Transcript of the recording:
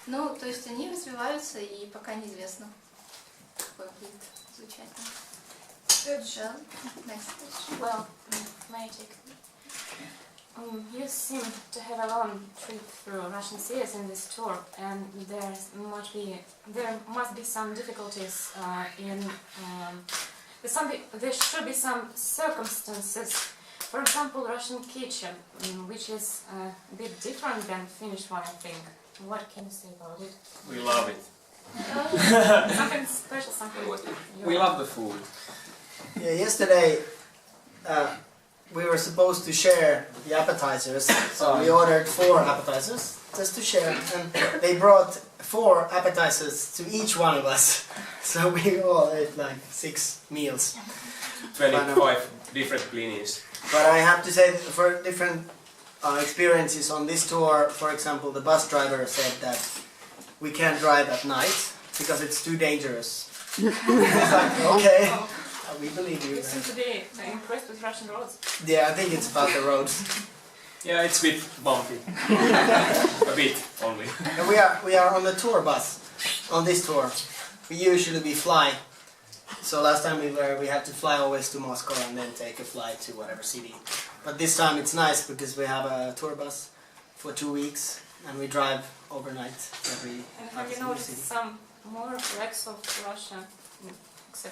Ну, то есть они развиваются, и пока неизвестно, какой будет звучать. Да. Nice. Well, may I take? You seem to have a long trip through Russian seas in this tour, and there must be some difficulties there should be some circumstances. For example, Russian kitchen, which is a bit different than Finnish one, I think. What can you say about it? We love it. Something special, something. We love the food. Yeah, yesterday we were supposed to share the appetizers, so we ordered 4 appetizers just to share, and they brought 4 appetizers to each one of us, so we all ate like 6 meals. 25 different blinis. But I have to say, for different experiences on this tour, for example, the bus driver said that we can't drive at night because it's too dangerous. It's like, okay, we believe you. You seem to be impressed with Russian roads. Yeah, I think it's about the roads. Yeah, it's a bit bumpy. A bit only. And we are on the tour bus, on this tour. We fly. So last time we had to fly always to Moscow and then take a flight to whatever city. But this time it's nice because we have a tour bus for 2 weeks and we drive overnight every And have you single noticed city. some more flags of Russia, except